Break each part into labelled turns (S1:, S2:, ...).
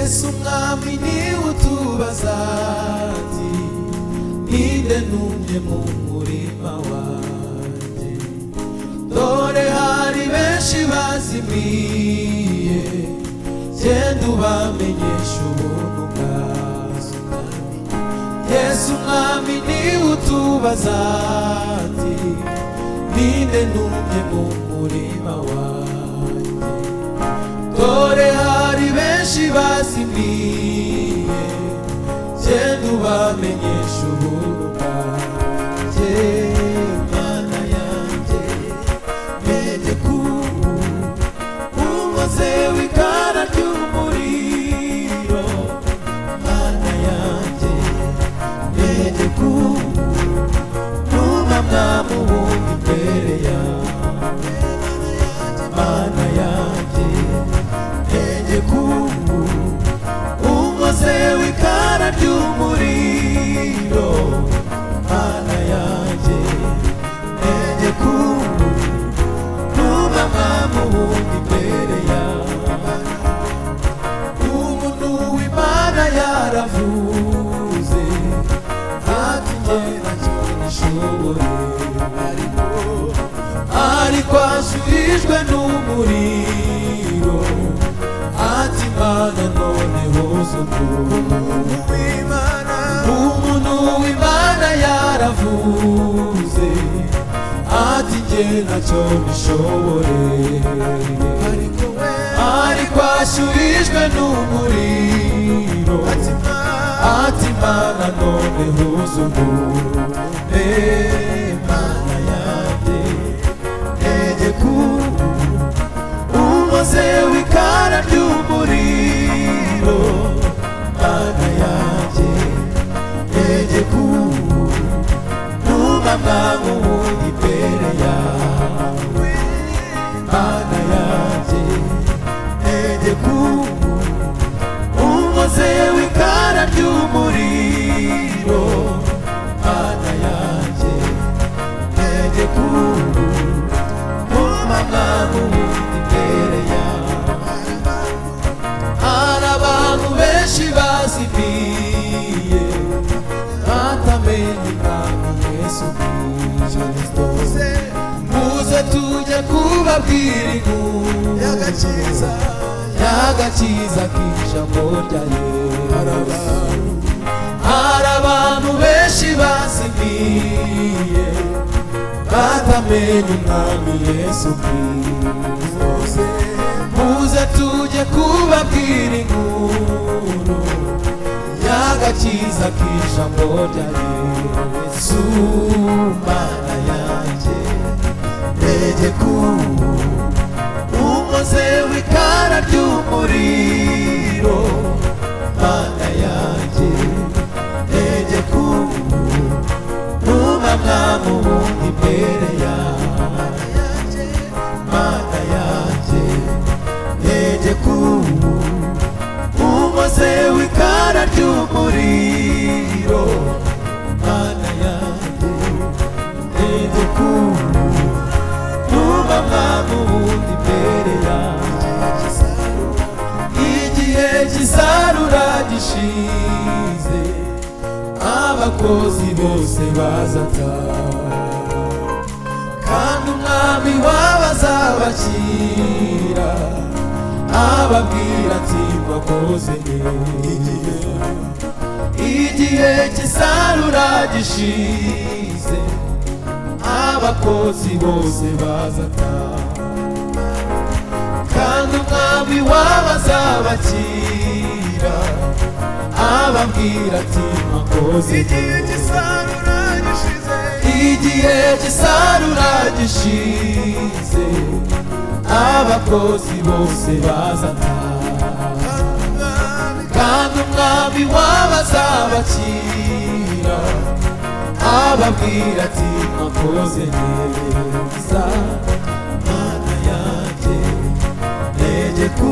S1: Yesu mwami ni utubaza ati ninde numye mu murima wanjye dore hari benshi bazimiye genda ubamenyesha ubuntu bwawe Yesu mwami ni utubaza ati ninde numye mu murima wanjye dore hari benshi bazimiye genda ubamenyesha ubuntu bwanjye Mana yanjye menye ko umaze w'ikara ry'umuriro Mana yanjye menye ko numamwa mu bundi imbere yawe Mana yanjye menye ko umaze w'ikara ry'umuriro Mana yanjye menye ko numamwa mu bundi imbere yawe umuntu w'Imana yaravuze ati njye ntacyo nishoboye ariko ashurijwe n'umuriro ati Mana noneho umuntu w'Imana yaravuze ati njye ntacyo nishoboye ariko ashurijwe n'umuriro ati Mana noneho umuntu Mana yanjye menye ko umaze w'ikara ry'umuriro Mana yanjye menye ko numamwa mu bundi imbere yawe Mana yanjye menye ko umaze w'ikara ry'umuriro Mana yanjye menye ko numamwa mu bundi imbere yawe hari abantu benshi bazimiye batamenye Umwami Yesu Kristo muze tujye kubabwira inkuru y'agakiza k'ijambo rya Yesu hari abantu benshi bazimiye batamenye Umwami Yesu Kristo muze tujye kubabwira inkuru y'agakiza k'ijambo rya Yesu Mana yanjye menye ko umaze w'ikara ry'umuriro Mana yanjye menye ko numamwa mu bundi imbere yawe Mana yanjye menye ko umaze w'ikara ry'umuriro Mana yanjye menye ko numamwa mu bundi imbere yawe igihe cy'isarura gishize abakozi bose bazataha kandi Umwami w'abazabakira ababwira ati mwakoze neza igihe cy'isarura gishize abakozi bose bazataha kandi Umwami w'abazabakira ababwira ati mwakoze igihe cy'isarura gishize abakozi bose bazataha kandi Umwami w'abazabakira ababwira ati mwakoze neza Mana yanjye menye ko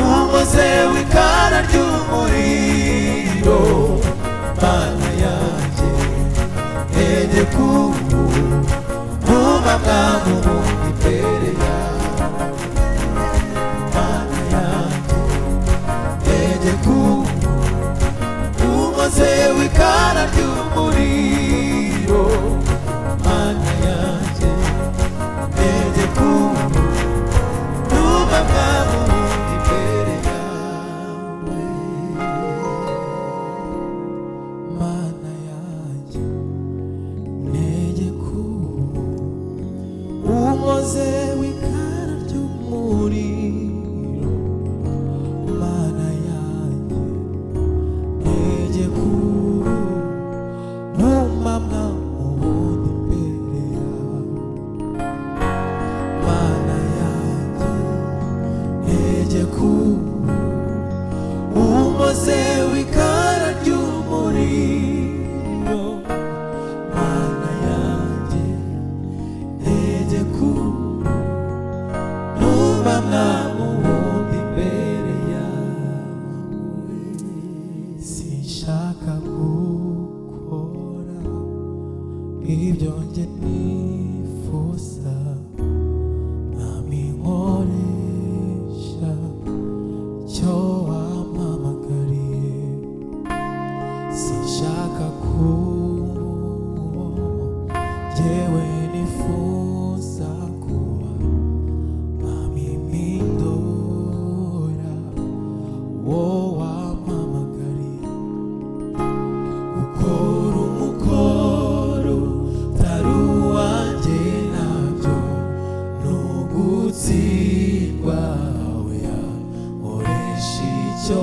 S1: umaze w'ikara ry'umuriro Mana yanjye menye ko numamwa mu bundi imbere yawe Mana yanjye gutsindwa oya oresha icyo